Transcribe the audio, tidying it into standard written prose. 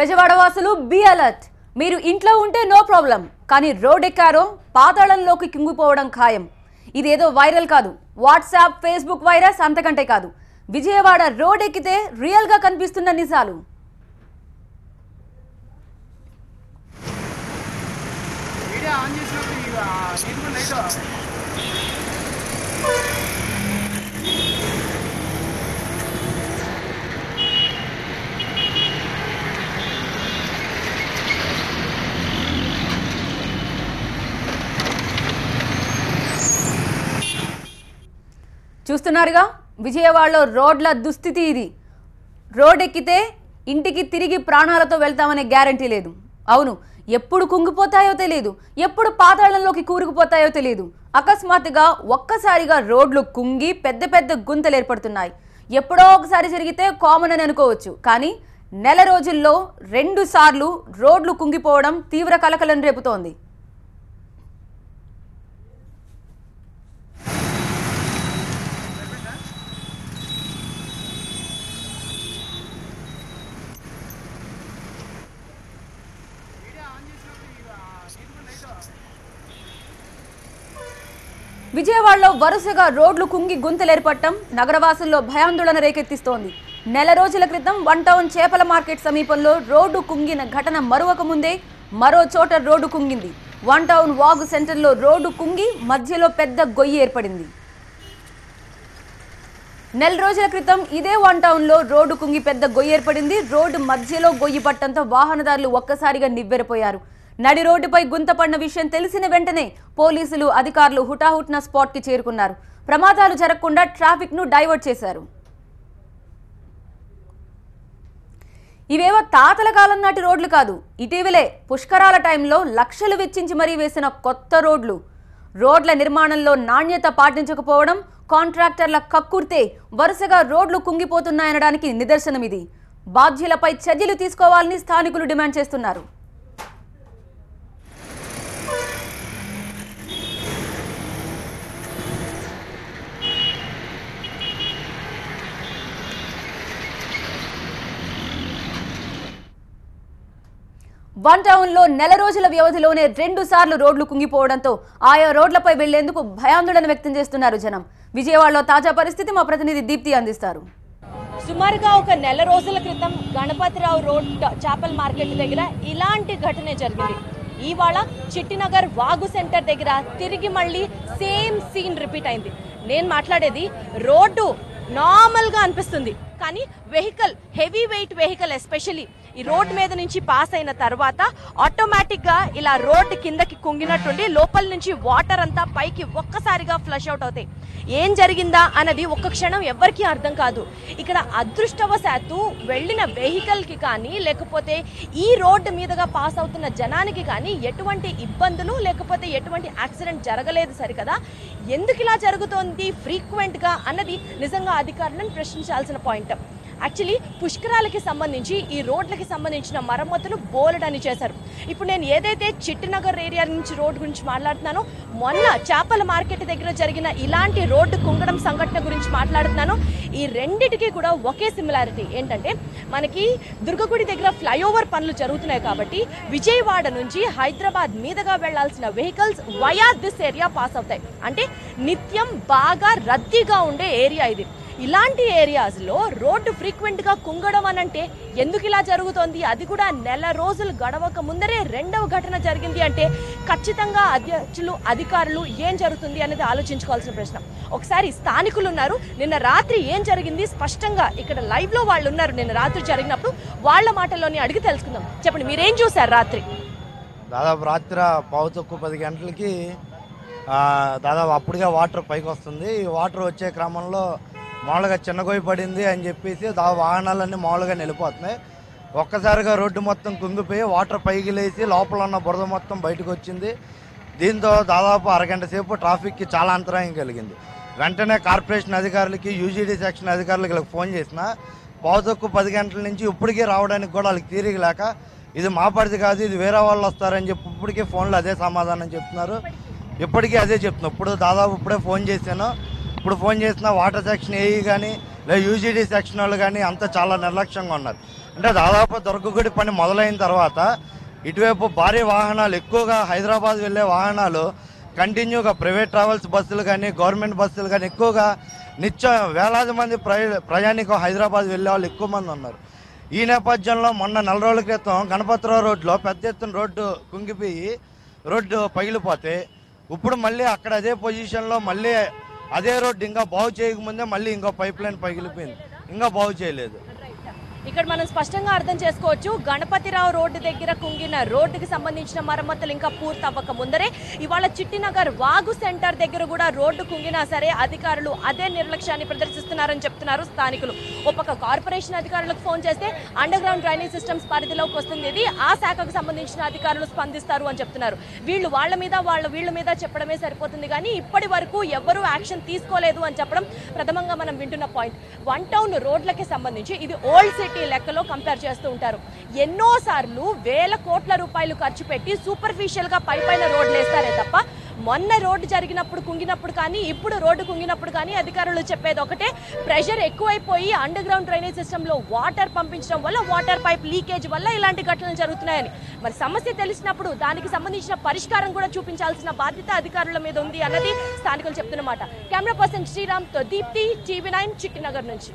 బెజవాడ వాసులు be alert. మీరు ఇంట్లో ఉంటే నో ప్రాబ్లం, కానీ రోడ్ ఎక్కారో పాతాళంలోకి కింగిపోవడం ఖాయం. ఇదేదో వైరల్ కాదు, వాట్సాప్ ఫేస్బుక్ వైరస్ అంతకంటే కాదు. విజయవాడ రోడ్ ఎక్కితే రియల్ గా కనిపిస్తున్న నిజాలు. చూస్తున్నారుగా విజయవాడలో రోడ్ల దుస్థితి ఇది. రోడ్ ఎక్కితే ఇంటికి తిరిగి ప్రాణాలతో వెళ్తామనే గ్యారంటీ లేదు. అవును, ఎప్పుడు కుంగిపోతాయో తెలియదు, ఎప్పుడు పాతాళంలోకి కూరుకుపోతాయో తెలియదు. అకస్మాత్తుగా ఒక్కసారిగా రోడ్లు కుంగి పెద్ద పెద్ద గుంతలు ఏర్పడుతున్నాయి. ఎప్పుడో ఒకసారి జరిగితే కామన్ అని అనుకోవచ్చు, కానీ నెల రోజుల్లో 2 సార్లు రోడ్లు కుంగిపోవడం తీవ్ర కలకలం రేపుతోంది. విజయవాడలో వరుసగా రోడ్లు కుంగి గుంతలేర్పడటం నగరవాసుల్లో భయాందోళన రేకెత్తిస్తోంది. నెల రోజుల క్రితం 1 టౌన్ చేపల మార్కెట్ సమీపంలో రోడ్డు కుంగిన ఘటన మరొక ముందే మరో చోట రోడ్డు కుంగింది. 1 టౌన్ వాగు సెంటర్లో రోడ్డు కుంగి మధ్యలో పెద్ద గొయ్యి ఏర్పడింది. నెల రోజుల క్రితం ఇదే 1 టౌన్లో రోడ్డు కుంగి పెద్ద గొయ్యి ఏర్పడింది. రోడ్డు మధ్యలో గొయ్యి పట్టడంతో వాహనదారులు ఒక్కసారిగా నివ్వెరపోయారు. నడి రోడ్డుపై గుంత పడిన విషయం తెలిసిన వెంటనే పోలీసులు అధికారులు హుటాహుటిన స్పాట్కి చేరుకున్నారు. ప్రమాదాలు జరగకుండా ట్రాఫిక్ను డైవర్ట్ చేశారు. ఇవేవో తాతల కాలం నాటి రోడ్లు కాదు, ఇటీవలే పుష్కరాల టైంలో లక్షలు వెచ్చించి మరీ వేసిన కొత్త రోడ్లు. రోడ్ల నిర్మాణంలో నాణ్యత పాటించకపోవడం, కాంట్రాక్టర్ల కక్కుర్తే వరుసగా రోడ్లు కుంగిపోతున్నాయనడానికి నిదర్శనం ఇది. బాధ్యులపై చర్యలు తీసుకోవాలని స్థానికులు డిమాండ్ చేస్తున్నారు. వన్ టౌన్లో నెల రోజుల వ్యవధిలోనే 2 సార్లు రోడ్లు కుంగిపోవడంతో ఆయా రోడ్లపై వెళ్లేందుకు భయాందోళన వ్యక్తం చేస్తున్నారు జనం. విజయవాడలో తాజా పరిస్థితి మా ప్రతినిధి దీప్తి అందిస్తారు. సుమారుగా ఒక నెల రోజుల క్రితం గణపతిరావు రోడ్ చేపల మార్కెట్ దగ్గర ఇలాంటి ఘటనే జరిగింది. ఇవాళ చిట్టినగర్ వాగు సెంటర్ దగ్గర తిరిగి మళ్ళీ సేమ్ సీన్ రిపీట్ అయింది. నేను మాట్లాడేది రోడ్డు నార్మల్గా అనిపిస్తుంది, కానీ vehicle, heavy weight vehicle especially ఈ రోడ్ మీద నుంచి పాస్ అయిన తర్వాత ఆటోమేటిక్గా ఇలా రోడ్ కిందకి కుంగినట్టుండి లోపల నుంచి వాటర్ అంతా పైకి ఒక్కసారిగా ఫ్లష్ అవుట్ అవుతాయి. ఏం జరిగిందా అన్నది ఒక్క క్షణం ఎవ్వరికీ అర్థం కాదు. ఇక్కడ అదృష్టవశాత్తు వెళ్ళిన వెహికల్కి కానీ లేకపోతే ఈ రోడ్డు మీదుగా పాస్ అవుతున్న జనానికి కానీ ఎటువంటి ఇబ్బందులు లేకపోతే ఎటువంటి యాక్సిడెంట్ జరగలేదు సరికదా. ఎందుకు ఇలా జరుగుతోంది ఫ్రీక్వెంట్గా అన్నది నిజంగా అధికారులను ప్రశ్నించాల్సిన పాయింట్. యాక్చువల్లీ పుష్కరాలకి సంబంధించి ఈ రోడ్లకి సంబంధించిన మరమ్మతులు బోలెడని చేశారు. ఇప్పుడు నేను ఏదైతే చిట్టినగర్ ఏరియా నుంచి రోడ్ గురించి మాట్లాడుతున్నానో, మొన్న చేపల మార్కెట్ దగ్గర జరిగిన ఇలాంటి రోడ్డు కుంగడం సంఘటన గురించి మాట్లాడుతున్నాను. ఈ రెండిటికి కూడా ఒకే సిమిలారిటీ ఏంటంటే, మనకి దుర్గగుడి దగ్గర ఫ్లైఓవర్ పనులు జరుగుతున్నాయి కాబట్టి విజయవాడ నుంచి హైదరాబాద్ మీదుగా వెళ్లాల్సిన vehicles via this area pass అవుతాయి. అంటే నిత్యం బాగా రద్దీగా ఉండే ఏరియా ఇది. ఇలాంటి ఏరియాస్లో రోడ్డు ఫ్రీక్వెంట్గా కుంగడం అనంటే ఎందుకు ఇలా జరుగుతోంది? అది కూడా నెల రోజులు గడవక ముందరే 2వ ఘటన జరిగింది అంటే ఖచ్చితంగా అధ్యక్షులు, అధికారులు ఏం జరుగుతుంది అనేది ఆలోచించుకోవాల్సిన ప్రశ్న. ఒకసారి స్థానికులు ఉన్నారు, నిన్న రాత్రి ఏం జరిగింది స్పష్టంగా ఇక్కడ లైవ్లో వాళ్ళు ఉన్నారు. నిన్న రాత్రి జరిగినప్పుడు వాళ్ళ మాటల్లోని అడిగి తెలుసుకుందాం. చెప్పండి, మీరేం చూసారు రాత్రి? దాదాపు రాత్రి 9:10 గంటలకి దాదాపు అప్పుడుగా వాటర్ పైకి వస్తుంది. వాటర్ వచ్చే క్రమంలో మామూలుగా చిన్న గొయ్యి పడింది అని చెప్పేసి వాహనాలన్నీ మామూలుగా వెళ్ళిపోతున్నాయి. ఒక్కసారిగా రోడ్డు మొత్తం కుంగిపోయి వాటర్ పైకి లేచి లోపల ఉన్న బురద మొత్తం బయటకు వచ్చింది. దీంతో దాదాపు అరగంట సేపు ట్రాఫిక్కి చాలా అంతరాయం కలిగింది. వెంటనే కార్పొరేషన్ అధికారులకి, యూజీడీ సెక్షన్ అధికారులకి ఫోన్ చేసిన 9:10 గంటల నుంచి ఇప్పటికీ రావడానికి కూడా వాళ్ళకి తీరిక లేక, ఇది మా పరిధి కాదు, ఇది వేరే వాళ్ళు వస్తారని చెప్పి ఇప్పటికీ ఫోన్లో అదే సమాధానం చెప్తున్నారు. ఇప్పటికీ అదే చెప్తున్నారు. ఇప్పుడు దాదాపు ఇప్పుడే ఫోన్ చేశాను. ఇప్పుడు ఫోన్ చేసిన వాటర్ సెక్షన్ ఏఈ కానీ లేదా యూజీడీ సెక్షన్ వాళ్ళు కానీ అంతా చాలా నిర్లక్ష్యంగా ఉన్నారు. అంటే దాదాపు దుర్గగుడి పని మొదలైన తర్వాత ఇటువైపు భారీ వాహనాలు ఎక్కువగా హైదరాబాద్ వెళ్ళే వాహనాలు కంటిన్యూగా ప్రైవేట్ ట్రావెల్స్ బస్సులు కానీ గవర్నమెంట్ బస్సులు కానీ ఎక్కువగా నిత్యం వేలాది మంది ప్రయాణికులు హైదరాబాద్ వెళ్ళే వాళ్ళు ఎక్కువ మంది ఉన్నారు. ఈ నేపథ్యంలో మొన్న 4 రోజుల క్రితం గణపతిరావు రోడ్లో పెద్ద ఎత్తున రోడ్డు కుంగిపోయి రోడ్డు పగిలిపోతే ఇప్పుడు మళ్ళీ అక్కడ అదే పొజిషన్లో మళ్ళీ అదే రోడ్డు ఇంకా బాగు చేయకముందే మళ్ళీ ఇంకో పైప్ లైన్ పగిలిపోయింది, ఇంకా బాగు చేయలేదు. ఇక్కడ మనం స్పష్టంగా అర్థం చేసుకోవచ్చు, గణపతిరావు రోడ్డు దగ్గర కుంగిన రోడ్డుకి సంబంధించిన మరమ్మతులు ఇంకా పూర్తి అవ్వక ముందరే ఇవాళ చిట్టినగర్ వాగు సెంటర్ దగ్గర కూడా రోడ్డు కుంగినా సరే అధికారులు అదే నిర్లక్ష్యాన్ని ప్రదర్శిస్తున్నారని చెప్తున్నారు స్థానికులు. ఒక పక్క కార్పొరేషన్ అధికారులకు ఫోన్ చేస్తే అండర్ గ్రౌండ్ డ్రైనేజ్ సిస్టమ్స్ పరిధిలోకి వస్తుంది, ఇది ఆ శాఖకు సంబంధించిన అధికారులు స్పందిస్తారు అని చెప్తున్నారు. వీళ్ళు వీళ్ళ మీద చెప్పడమే సరిపోతుంది కానీ ఇప్పటి వరకు ఎవరూ యాక్షన్ తీసుకోలేదు అని చెప్పడం ప్రథమంగా మనం వింటున్న పాయింట్. 1 టౌన్ రోడ్లకి సంబంధించి ఇది ఓల్డ్ సిటీ లెక్కలో కంపేర్ చేస్తూ ఉంటారు. ఎన్నోసార్లు వేల కోట్ల రూపాయలు ఖర్చు పెట్టి సూపర్ఫిషియల్ గా పైన రోడ్లు వేస్తారే తప్ప మొన్న రోడ్డు కుంగినప్పుడు కానీ ఇప్పుడు రోడ్డు కుంగినప్పుడు కానీ అధికారులు చెప్పేది ఒకటే, ప్రెషర్ ఎక్కువైపోయి అండర్ గ్రౌండ్ డ్రైనేజ్ సిస్టమ్ లో వాటర్ పంపించడం వల్ల వాటర్ పైప్ లీకేజ్ వల్ల ఇలాంటి ఘటనలు జరుగుతున్నాయని. మరి సమస్య తెలిసినప్పుడు దానికి సంబంధించిన పరిష్కారం కూడా చూపించాల్సిన బాధ్యత అధికారుల మీద ఉంది అన్నది స్థానికులు చెప్తున్నమాట. కెమెరా పర్సన్ శ్రీరామ్ తో దీప్తి, TV9 చిట్టినగర్ నుంచి.